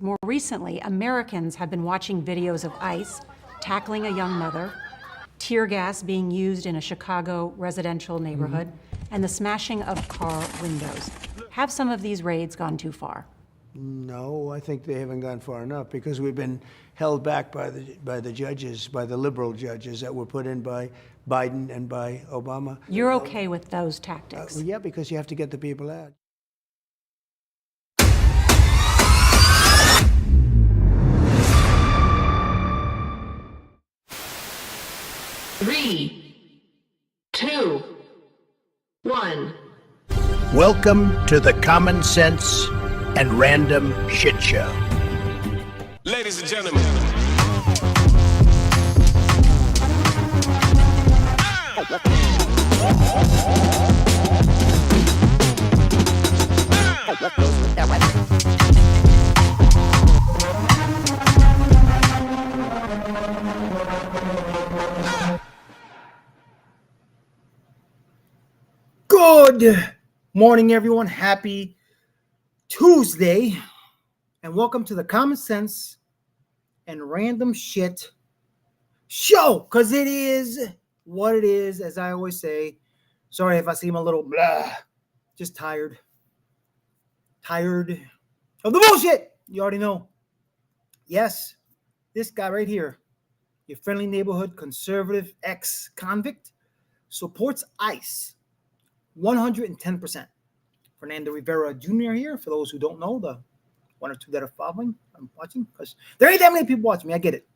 More recently, Americans have been watching videos of ICE tackling a young mother, tear gas being used in a Chicago residential neighborhood, and the smashing of car windows. Have some of these raids gone too far? No, I think they haven't gone far enough because we've been held back by the judges, by the liberal judges that were put in by Biden and by Obama. You're okay with those tactics? Yeah, because you have to get the people out. Three, two, one. Welcome to the Common Sense and Random Shit Show. Ladies and gentlemen. Good morning, everyone. Happy Tuesday, and welcome to the Common Sense and Random Shit Show, because it is what it is, as I always say. Sorry if I seem a little blah, just tired of the bullshit. You already know. Yes, this guy right here, your friendly neighborhood conservative ex-convict, supports ICE 110%. Fernando Rivera Jr. here, for those who don't know, the one or two that are following, I'm watching, because there ain't that many people watching me, I get it.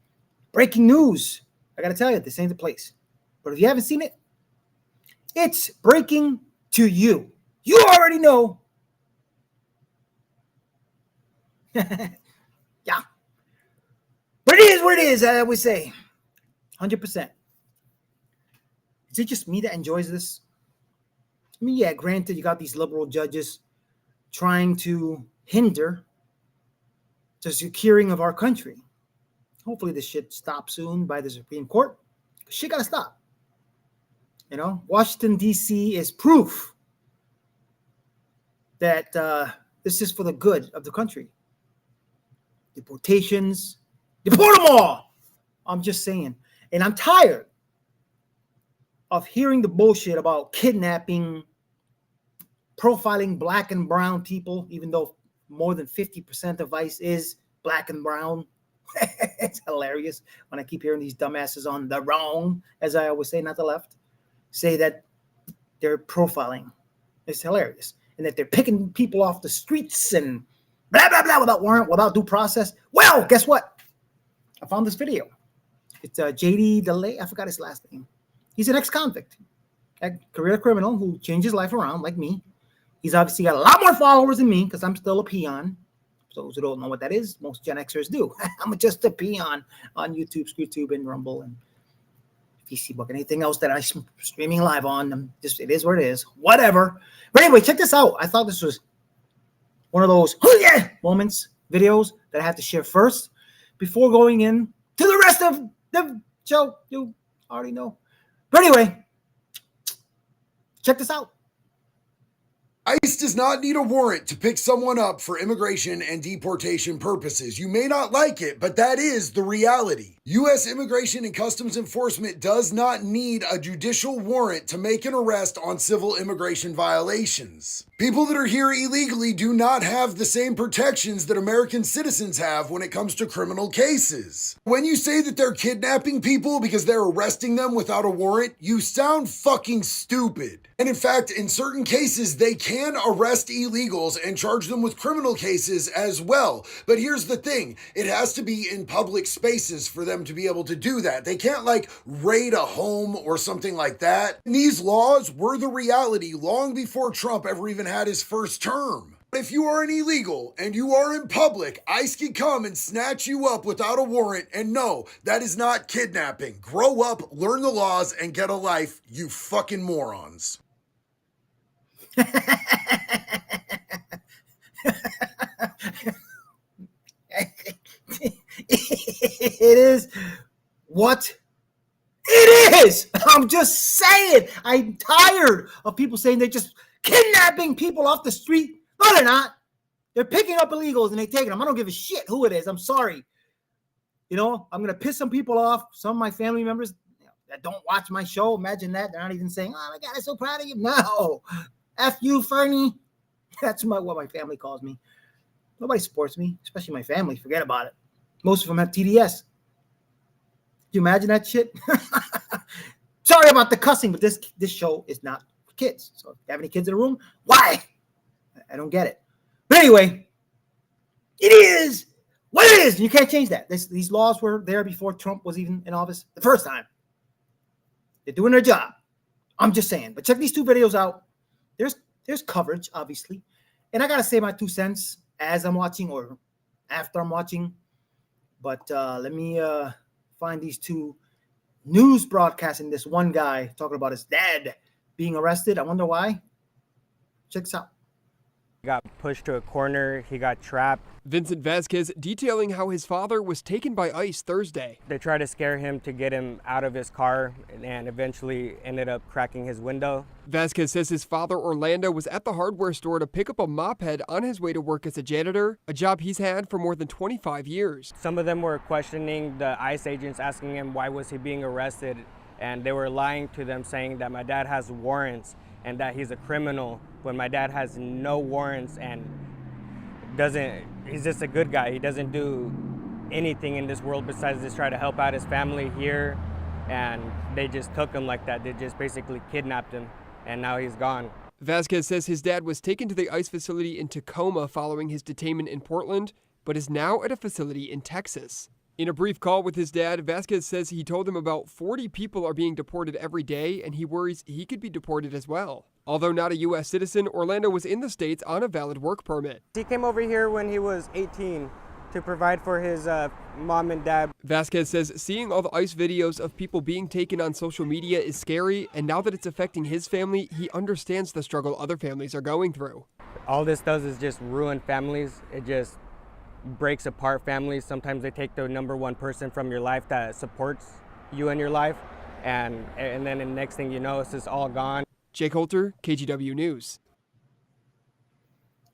Breaking news. I got to tell you, this ain't the place. But if you haven't seen it, it's breaking to you. You already know. Yeah. But it is what it is, I always say. 100%. Is it just me that enjoys this? I mean, yeah, granted, you got these liberal judges trying to hinder the securing of our country. Hopefully this shit stops soon by the Supreme Court. Shit gotta stop. You know, Washington, D.C. is proof that this is for the good of the country. Deportations, deport them all. I'm just saying. And I'm tired of hearing the bullshit about kidnapping, profiling black and brown people, even though more than 50% of ICE is black and brown. It's hilarious when I keep hearing these dumbasses on the wrong, as I always say, not the left, say that they're profiling. It's hilarious. And that they're picking people off the streets and blah, blah, blah, without warrant, without due process. Well, guess what? I found this video. It's JD DeLay. I forgot his last name. He's an ex-convict, a career criminal who changed his life around like me. He's obviously got a lot more followers than me because I'm still a peon. For those who don't know what that is, most Gen Xers do. I'm just a peon on YouTube, ScrewTube, and Rumble, and Facebook, and anything else that I'm streaming live on. Just it is what it is. Whatever. But anyway, check this out. I thought this was one of those moments, videos that I have to share first before going in to the rest of the show. You already know. But anyway, check this out. ICE does not need a warrant to pick someone up for immigration and deportation purposes. You may not like it, but that is the reality. U.S. Immigration and Customs Enforcement does not need a judicial warrant to make an arrest on civil immigration violations. People that are here illegally do not have the same protections that American citizens have when it comes to criminal cases. When you say that they're kidnapping people because they're arresting them without a warrant, you sound fucking stupid. And in fact, in certain cases, they can arrest illegals and charge them with criminal cases as well. But here's the thing, it has to be in public spaces for them to be able to do that. They can't like raid a home or something like that. And these laws were the reality long before Trump ever even had his first term. If you are an illegal and you are in public, ICE can come and snatch you up without a warrant. And no, that is not kidnapping. Grow up, learn the laws, and get a life, you fucking morons. It is what it is. I'm just saying. I'm tired of people saying they're just kidnapping people off the street. No, they're not. They're picking up illegals and they taking them. I don't give a shit who it is. I'm sorry. You know, I'm going to piss some people off. Some of my family members that don't watch my show. Imagine that. They're not even saying, oh, my God, I'm so proud of you. No. F you, Fernie. That's what my family calls me. Nobody supports me, especially my family. Forget about it. Most of them have TDS. Can you imagine that shit? Sorry about the cussing, but this show is not for kids. So if you have any kids in the room, why? I don't get it. But anyway, it is what it is. You can't change that. These laws were there before Trump was even in office the first time. They're doing their job. I'm just saying. But check these two videos out. There's coverage, obviously. And I got to say my 2 cents as I'm watching or after I'm watching. But let me find these two news broadcasting. This one guy talking about his dad being arrested. I wonder why. Check this out. He got pushed to a corner. He got trapped. Vincent Vasquez detailing how his father was taken by ICE Thursday. They tried to scare him to get him out of his car and eventually ended up cracking his window. Vasquez says his father, Orlando, was at the hardware store to pick up a mop head on his way to work as a janitor, a job he's had for more than 25 years. Some of them were questioning the ICE agents, asking him why was he being arrested, and they were lying to them, saying that my dad has warrants and that he's a criminal, when my dad has no warrants and he's just a good guy. He doesn't do anything in this world besides just try to help out his family here, and they just took him like that. They just basically kidnapped him, and now he's gone. Vasquez says his dad was taken to the ICE facility in Tacoma following his detainment in Portland, but is now at a facility in Texas. In a brief call with his dad, Vasquez says he told him about 40 people are being deported every day, and he worries he could be deported as well. Although not a U.S. citizen, Orlando was in the States on a valid work permit. He came over here when he was 18 to provide for his mom and dad. Vasquez says seeing all the ICE videos of people being taken on social media is scary, and now that it's affecting his family, he understands the struggle other families are going through. All this does is just ruin families. It just breaks apart families. Sometimes they take the number one person from your life that supports you in your life, and then the next thing you know, it's just all gone. Jake Holter, KGW News.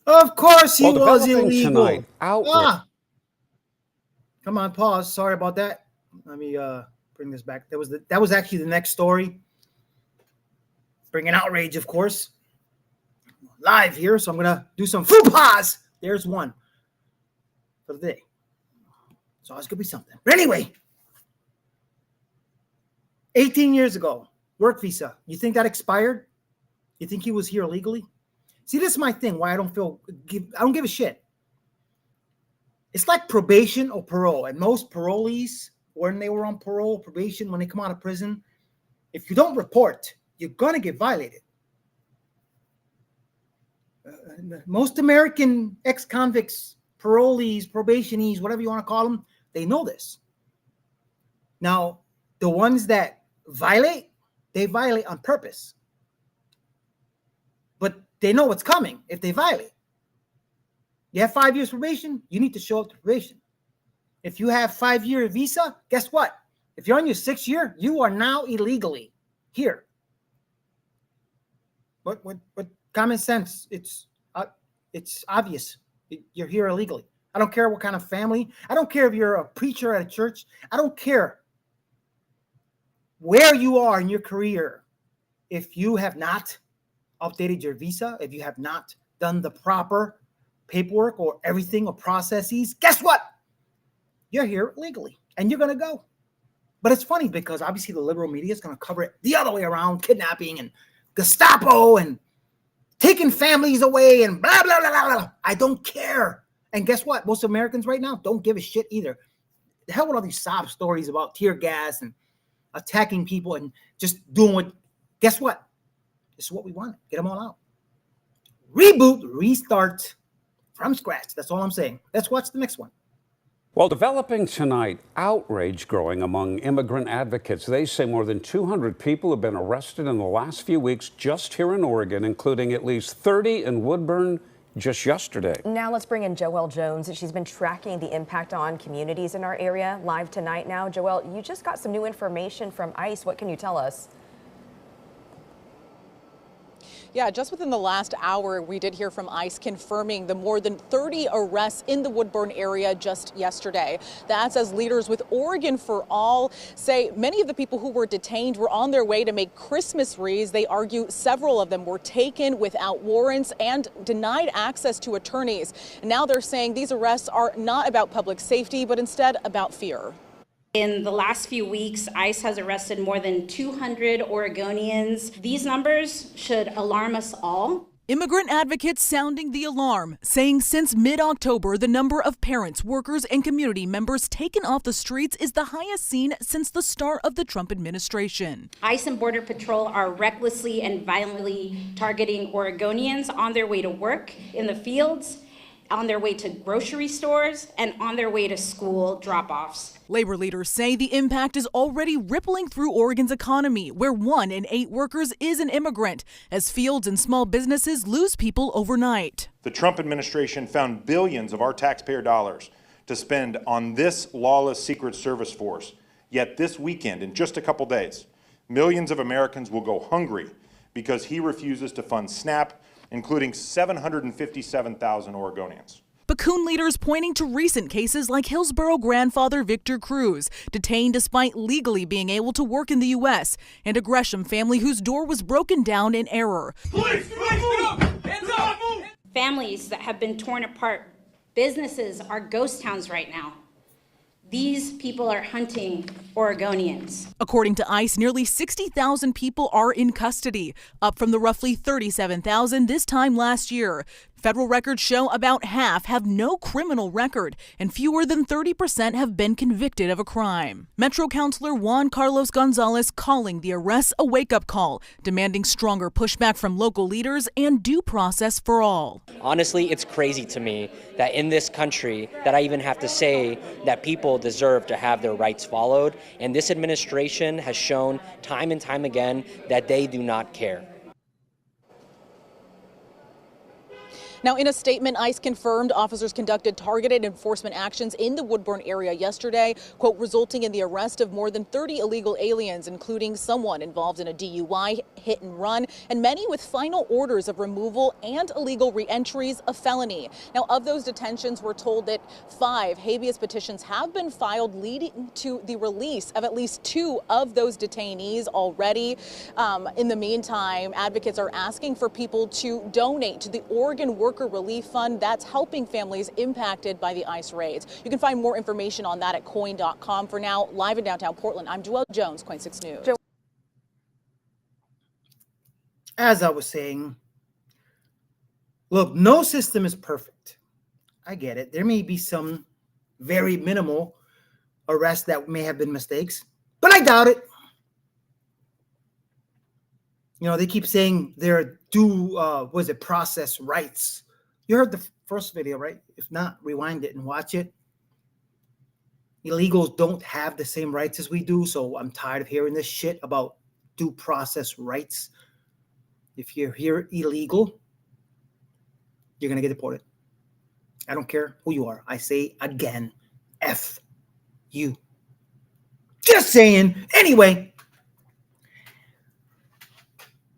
Of course he was illegal. Tonight, Come on, pause. Sorry about that. Let me bring this back. That was actually the next story. Bringing outrage, of course. Live here, so I'm gonna do some faux pas. There's one for the day. It's always gonna be something. But anyway, 18 years ago, work visa. You think that expired? You think he was here illegally? See, this is my thing. Why I don't give a shit. It's like probation or parole. And most parolees, when they were on parole, probation, when they come out of prison, if you don't report, you're gonna get violated. Most American ex-convicts, parolees, probationees, whatever you want to call them, they know this. Now, the ones that violate, they violate on purpose. But they know what's coming if they violate. You have 5 years probation, you need to show up to probation. If you have 5-year visa, guess what? If you're on your 6th year, you are now illegally here. What common sense? It's obvious. You're here illegally. I don't care what kind of family. I don't care if you're a preacher at a church. I don't care where you are in your career. If you have not updated your visa, if you have not done the proper paperwork or everything or processes, guess what? You're here illegally and you're going to go. But it's funny because obviously the liberal media is going to cover it the other way around, kidnapping and Gestapo and taking families away and blah, blah, blah, blah, blah. I don't care. And guess what? Most Americans right now don't give a shit either. The hell with all these sob stories about tear gas and attacking people and just doing what, guess what? This is what we want. Get them all out. Reboot, restart from scratch. That's all I'm saying. Let's watch the next one. Well, developing tonight, outrage growing among immigrant advocates. They say more than 200 people have been arrested in the last few weeks just here in Oregon, including at least 30 in Woodburn just yesterday. Now let's bring in Joelle Jones. She's been tracking the impact on communities in our area live tonight now. Joelle, you just got some new information from ICE. What can you tell us? Yeah, just within the last hour, we did hear from ICE confirming the more than 30 arrests in the Woodburn area just yesterday. That's as leaders with Oregon for All say many of the people who were detained were on their way to make Christmas wreaths. They argue several of them were taken without warrants and denied access to attorneys. And now they're saying these arrests are not about public safety, but instead about fear. In the last few weeks, ICE has arrested more than 200 Oregonians. These numbers should alarm us all. Immigrant advocates sounding the alarm, saying since mid-October, the number of parents, workers, and community members taken off the streets is the highest seen since the start of the Trump administration. ICE and Border Patrol are recklessly and violently targeting Oregonians on their way to work, in the fields, on their way to grocery stores, and on their way to school drop-offs. Labor leaders say the impact is already rippling through Oregon's economy, where 1 in 8 workers is an immigrant, as fields and small businesses lose people overnight. The Trump administration found billions of our taxpayer dollars to spend on this lawless Secret Service force. Yet this weekend, in just a couple days, millions of Americans will go hungry because he refuses to fund SNAP, including 757,000 Oregonians. Bakun leaders pointing to recent cases like Hillsborough grandfather Victor Cruz, detained despite legally being able to work in the U.S., and a Gresham family whose door was broken down in error. Police! Hands up! Families that have been torn apart. Businesses are ghost towns right now. These people are hunting Oregonians. According to ICE, nearly 60,000 people are in custody, up from the roughly 37,000 this time last year. Federal records show about half have no criminal record, and fewer than 30% have been convicted of a crime. Metro Councilor Juan Carlos Gonzalez calling the arrests a wake-up call, demanding stronger pushback from local leaders and due process for all. Honestly, it's crazy to me that in this country that I even have to say that people deserve to have their rights followed, and this administration has shown time and time again that they do not care. Now, in a statement, ICE confirmed officers conducted targeted enforcement actions in the Woodburn area yesterday, quote, resulting in the arrest of more than 30 illegal aliens, including someone involved in a DUI, hit and run, and many with final orders of removal and illegal reentries, a felony. Now, of those detentions, we're told that 5 habeas petitions have been filed, leading to the release of at least 2 of those detainees already. In the meantime, advocates are asking for people to donate to the Oregon Worker Relief Fund that's helping families impacted by the ICE raids. You can find more information on that at coin.com. For now, live in downtown Portland, I'm Joelle Jones, KOIN 6 News. As I was saying, look, no system is perfect. I get it. There may be some very minimal arrests that may have been mistakes, but I doubt it. You know, they keep saying they're due, process rights. You heard the first video, right? If not, rewind it and watch it. Illegals don't have the same rights as we do, so I'm tired of hearing this shit about due process rights. If you're here illegal, you're going to get deported. I don't care who you are. I say again, F you. Just saying. Anyway.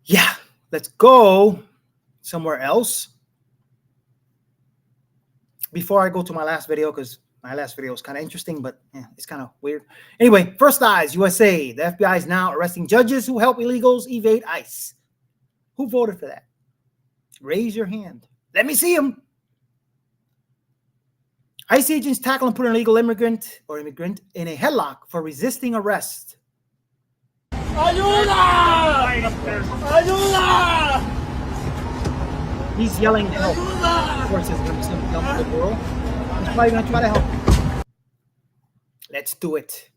Yeah, let's go somewhere else. Before I go to my last video, because my last video was kind of interesting, but it's kind of weird. Anyway, First Eyes USA. The FBI is now arresting judges who help illegals evade ICE. Who voted for that? Raise your hand. Let me see them. ICE agents tackle and put an illegal immigrant in a headlock for resisting arrest. Ayuda! Ayuda! He's yelling help. Of course, there's going to be some help in the world. He's probably going to try to help. Let's do it.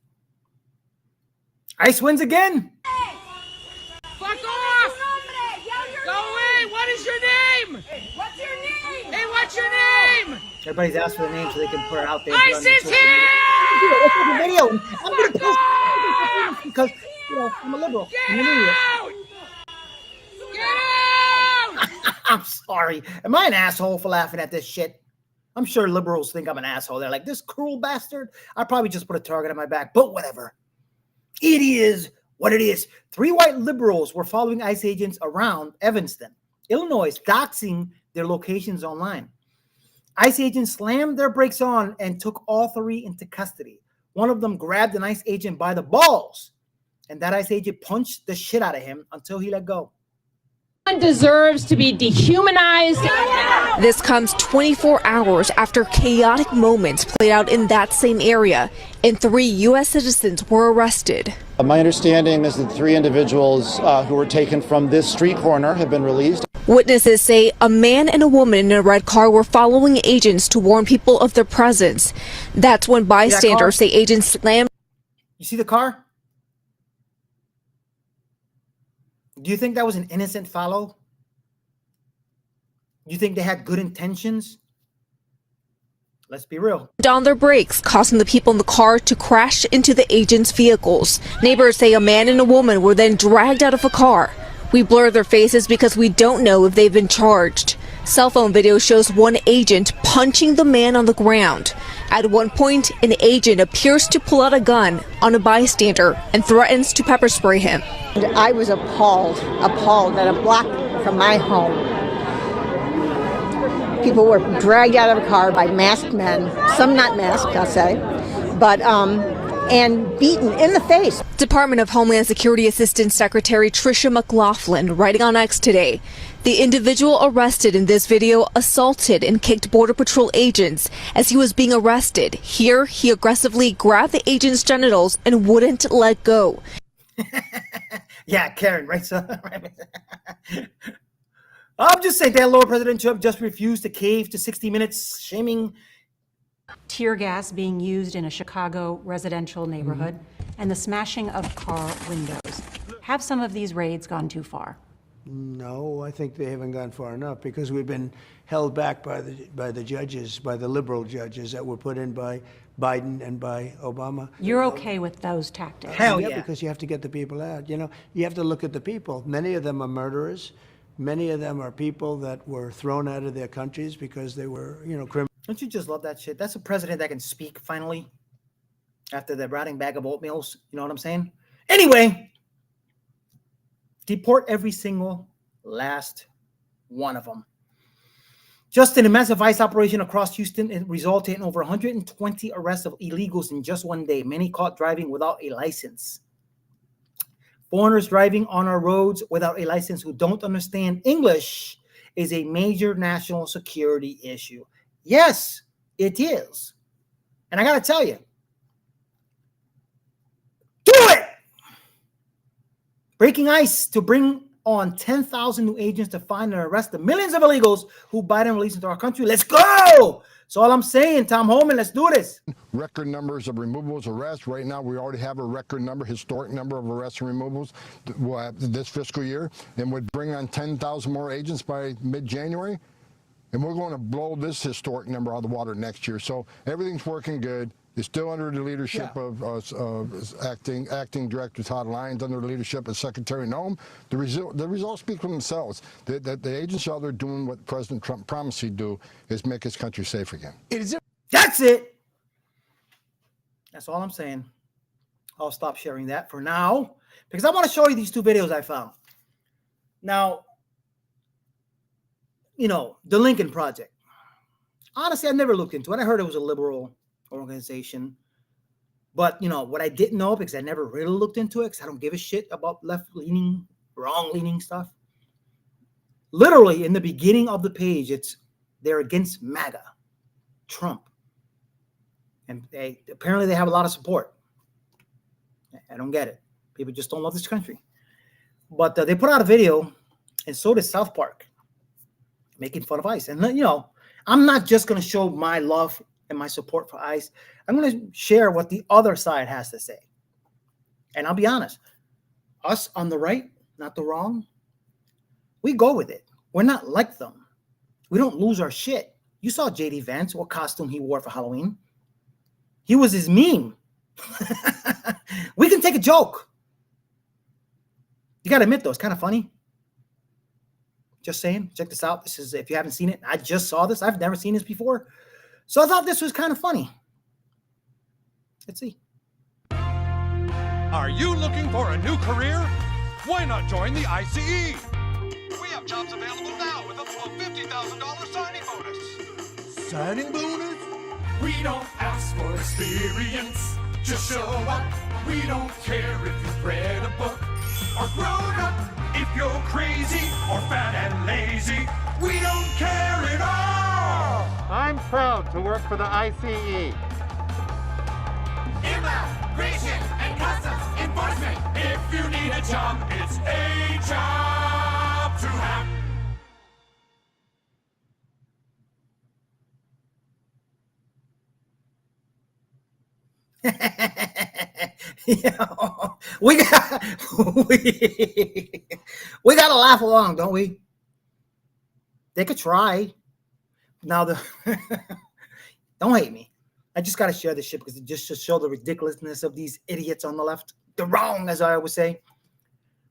ICE wins again. Fuck off! Go away! What is your name? What's your name? Hey, what's your name? Everybody's asked for the name so they can put it out there. ICE is here! Let's do the video. I'm going to post it because, you know, I'm a liberal. I'm an idiot. Get out! I'm sorry. Am I an asshole for laughing at this shit? I'm sure liberals think I'm an asshole. They're like, this cruel bastard. I probably just put a target on my back, but whatever. It is what it is. 3 white liberals were following ICE agents around Evanston Illinois doxing their locations online. ICE agents slammed their brakes on and took all three into custody. One of them grabbed an ICE agent by the balls, and that ICE agent punched the shit out of him until he let go. Deserves to be dehumanized. This comes 24 hours after chaotic moments played out in that same area, and 3 U.S. citizens were arrested. My understanding is that 3 individuals who were taken from this street corner have been released. Witnesses say a man and a woman in a red car were following agents to warn people of their presence. That's when bystanders say agents slammed. You see the car? Do you think that was an innocent follow? Do you think they had good intentions? Let's be real. On their brakes, causing the people in the car to crash into the agents' vehicles. Neighbors say a man and a woman were then dragged out of a car. We blur their faces because we don't know if they've been charged. Cell phone video shows one agent punching the man on the ground. At one point, an agent appears to pull out a gun on a bystander and threatens to pepper spray him. I was appalled that a block from my home, people were dragged out of a car by masked men, some not masked, I'll say, but and beaten in the face. Department of Homeland Security Assistant Secretary Tricia McLaughlin writing on X today. The individual arrested in this video assaulted and kicked Border Patrol agents as he was being arrested. Here, he aggressively grabbed the agent's genitals and wouldn't let go. Yeah, Karen, right? So, I'm just saying that Lord President Trump just refused to cave to 60 Minutes shaming. Tear gas being used in a Chicago residential neighborhood and the smashing of car windows. Have some of these raids gone too far? No, I think they haven't gone far enough because we've been held back by the judges, by the liberal judges that were put in by Biden and by Obama. You're okay with those tactics? Hell yeah. Because you have to get the people out. You know, you have to look at the people. Many of them are murderers. Many of them are people that were thrown out of their countries because they were, criminals. Don't you just love that shit? That's a president that can speak finally after the rotting bag of oatmeals. You know what I'm saying? Anyway, deport every single last one of them. Just an immense ICE operation across Houston, it resulted in over 120 arrests of illegals in just one day, many caught driving without a license. Foreigners driving on our roads without a license who don't understand English is a major national security issue. Yes, it is. And I got to tell you, do it! Breaking ice to bring on 10,000 new agents to find and arrest the millions of illegals who Biden released into our country. Let's go! That's all I'm saying, Tom Holman. Let's do this. Record numbers of removals, arrests. Right now, we already have a record number, historic number of arrests and removals this fiscal year, and would bring on 10,000 more agents by mid-January. And we're going to blow this historic number out of the water next year. So everything's working good. It's still under the leadership of acting Director Todd Lyons, under the leadership of Secretary Noem. The results speak for themselves. The agents out there doing what President Trump promised he'd do is make his country safe again. That's it. That's all I'm saying. I'll stop sharing that for now because I want to show you these 2 videos I found. Now, the Lincoln Project. Honestly, I never looked into it. I heard it was a liberal organization. But, what I didn't know, because I never really looked into it, because I don't give a shit about left-leaning, wrong-leaning stuff. Literally, in the beginning of the page, they're against MAGA, Trump. And apparently they have a lot of support. I don't get it. People just don't love this country. But they put out a video, and so did South Park, making fun of ICE. And, I'm not just going to show my love and my support for ICE. I'm going to share what the other side has to say. And I'll be honest, us on the right, not the wrong, we go with it. We're not like them. We don't lose our shit. You saw J.D. Vance, what costume he wore for Halloween. He was his meme. We can take a joke. You got to admit, though, it's kind of funny. Just saying, check this out. This is, if you haven't seen it, I just saw this. I've never seen this before. So I thought this was kind of funny. Let's see. Are you looking for a new career? Why not join the ICE? We have jobs available now with up to a $50,000 signing bonus. Signing bonus? We don't ask for experience, just show up. We don't care if you've read a book or grown up. If you're crazy or fat and lazy, we don't care at all. I'm proud to work for the ICE. Immigration and Customs Enforcement. If you need a job, it's a job to have. We got we got to laugh along, don't we? They could try. Now don't hate me. I just got to share this shit because it just to show the ridiculousness of these idiots on the left. They're wrong, as I always say.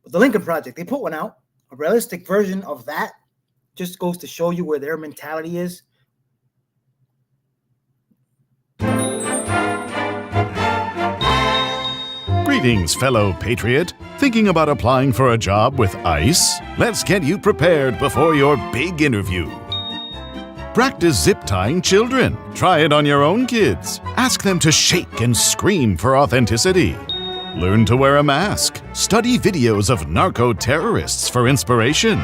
But the Lincoln Project, they put one out, a realistic version of that. Just goes to show you where their mentality is. Greetings, fellow patriot. Thinking about applying for a job with ICE? Let's get you prepared before your big interview. Practice zip tying children. Try it on your own kids. Ask them to shake and scream for authenticity. Learn to wear a mask. Study videos of narco-terrorists for inspiration.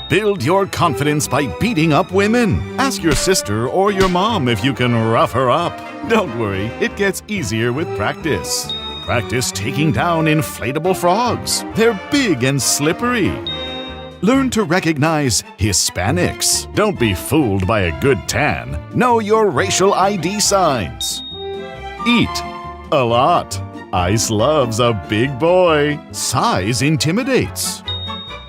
Build your confidence by beating up women. Ask your sister or your mom if you can rough her up. Don't worry, it gets easier with practice. Practice taking down inflatable frogs. They're big and slippery. Learn to recognize Hispanics. Don't be fooled by a good tan. Know your racial ID signs. Eat a lot. ICE loves a big boy. Size intimidates.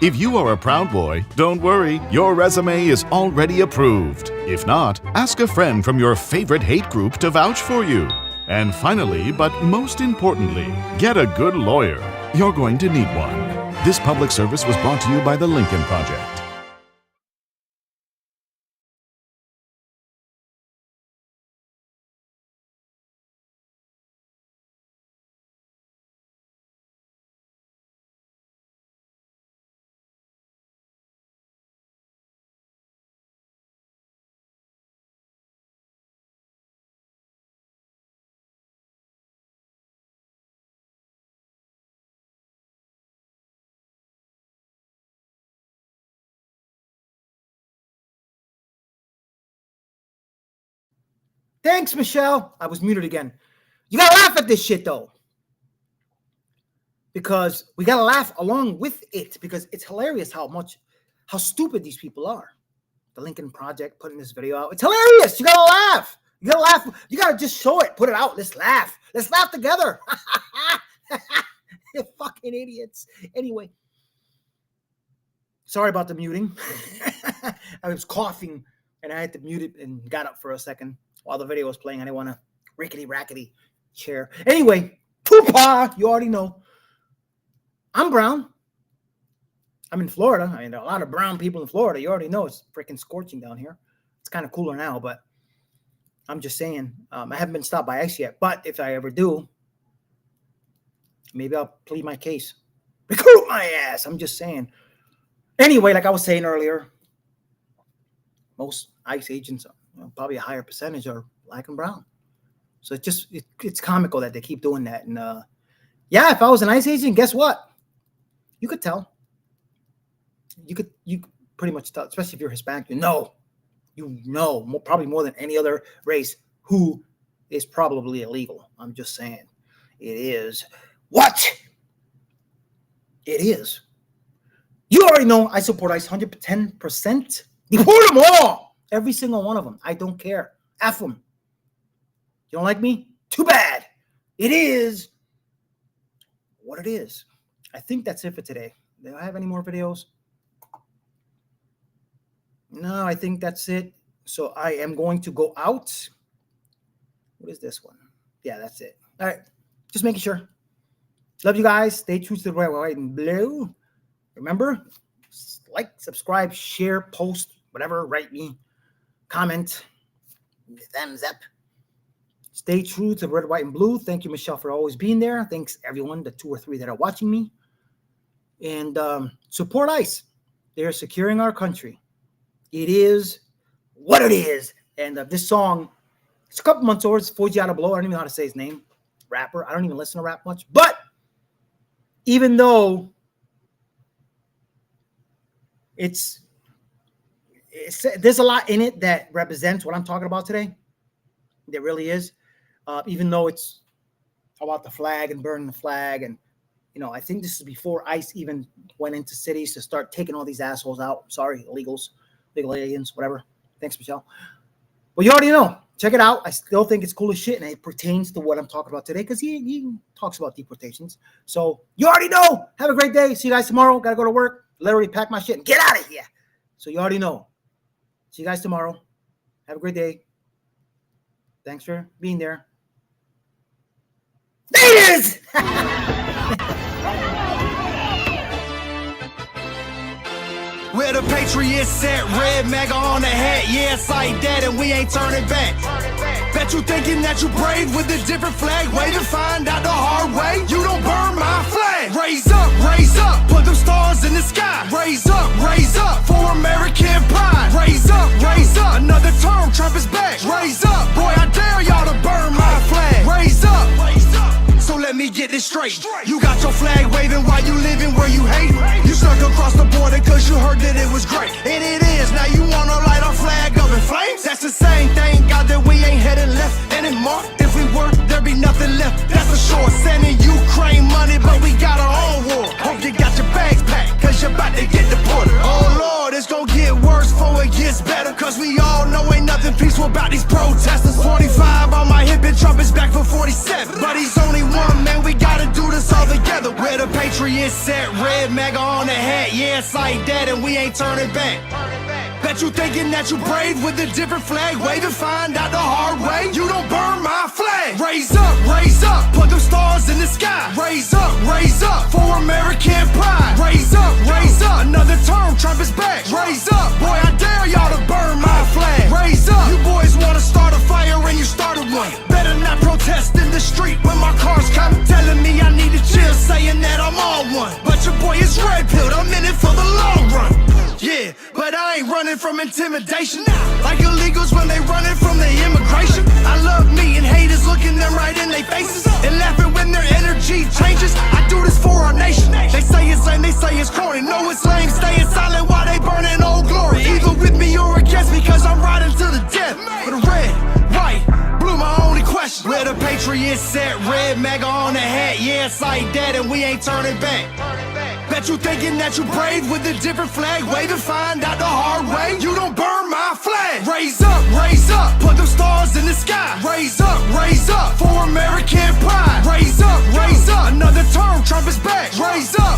If you are a proud boy, don't worry, your resume is already approved. If not, ask a friend from your favorite hate group to vouch for you. And finally, but most importantly, get a good lawyer. You're going to need one. This public service was brought to you by the Lincoln Project. Thanks, Michelle. I was muted again. You gotta laugh at this shit though, because we gotta laugh along with it because it's hilarious how stupid these people are. The Lincoln Project putting this video out. It's hilarious. You gotta laugh. You gotta laugh. You gotta just show it. Put it out. Let's laugh. Let's laugh together. You fucking idiots. Anyway, sorry about the muting. I was coughing and I had to mute it and got up for a second while the video was playing. I didn't want to rickety-rackety chair. Anyway, poopa, you already know. I'm brown. I'm in Florida. I mean, there are a lot of brown people in Florida. You already know it's freaking scorching down here. It's kind of cooler now, but I'm just saying. I haven't been stopped by ICE yet, but if I ever do, maybe I'll plead my case. Recruit my ass. I'm just saying. Anyway, like I was saying earlier, most ICE agents, probably a higher percentage, are black and brown. So it's comical that they keep doing that. And yeah, if I was an ICE agent, guess what? You could tell. You could pretty much tell, especially if you're Hispanic. You know, probably more than any other race who is probably illegal. I'm just saying, it is what it is. You already know I support ICE 110%. Deport them all. Every single one of them. I don't care. F them. You don't like me? Too bad. It is what it is. I think that's it for today. Do I have any more videos? No, I think that's it. So I am going to go out. What is this one? Yeah, that's it. All right. Just making sure. Love you guys. Stay true to the red, white, and blue. Remember, like, subscribe, share, post, whatever. Write me. Comment. Thumbs up. Stay true to red, white, and blue. Thank you, Michelle, for always being there. Thanks, everyone, the 2 or 3 that are watching me. And support ICE. They're securing our country. It is what it is. And this song, it's a couple months old. It's Forgiato Blow. I don't even know how to say his name. Rapper. I don't even listen to rap much. But even though there's a lot in it that represents what I'm talking about today. There really is. Even though it's about the flag and burning the flag. And, you know, I think this is before ICE even went into cities to start taking all these assholes out. Sorry, illegals, legal aliens, whatever. Thanks, Michelle. Well, you already know. Check it out. I still think it's cool as shit, and it pertains to what I'm talking about today because he talks about deportations. So you already know. Have a great day. See you guys tomorrow. Got to go to work. Literally pack my shit and get out of here. So you already know. See you guys tomorrow. Have a great day. Thanks for being there. There it is! Where the Patriots set, red mega on the hat. Yeah, it's like that, and we ain't turning back. Bet you thinking that you brave with a different flag. Way to find out the hard way. You don't burn my flag. Raise up, put them stars in the sky. Raise up for American pride. Raise up, another term, Trump is back. Raise up, boy, I dare y'all to burn my flag. Raise up. So let me get this straight. You got your flag waving while you living where you hate. You snuck across the border cause you heard that it was great. And it is, now you wanna light our flag up in flames? That's the same thing, God, that we ain't headed left anymore. If we were, there'd be nothing left, that's for sure. Sending Ukraine money, but we got our own war. Hope you got your bags packed, cause you're about to get deported. Oh Lord, it's gonna get worse before it gets better. Cause we all know ain't nothing peaceful about these protesters. 45 on my hip and Trump is back for 47. But he's only one, man, we gotta do this all together. Where the Patriots set, red mega on the hat. Yeah, it's like that, and we ain't turning back. Bet you thinking that you brave with a different flag. Way to find out the hard way. You don't burn my flag. Raise up, put them stars in the sky. Raise up for American pride. Raise up, another term, Trump is back. Raise up, boy, I dare y'all to burn my flag. Raise up, you boys wanna start a fire and you started one. Better not protest in the street when my car's come. Telling me I need to chill, saying that I'm on one. But your boy is red pilled, I'm in it for the long run. Yeah, but I ain't running from intimidation. Like illegals when they running from the immigration. I love meeting haters, looking them right in their faces and laughing when their energy changes. I do this for our nation. They say it's lame, they say it's corny. No, it's lame, staying silent while they burning Old Glory. Either with me or against me, cause I'm riding to the death. For the red, white, blue, my only question. Where the Patriots set, red mega on the hat. Yeah, it's like that, and we ain't turning back. Bet you thinking that you brave with a different flag. Way to find out the hard way. You don't burn my flag. Raise up, put them stars in the sky. Raise up for American pride. Raise up, another term, Trump is back. Raise up.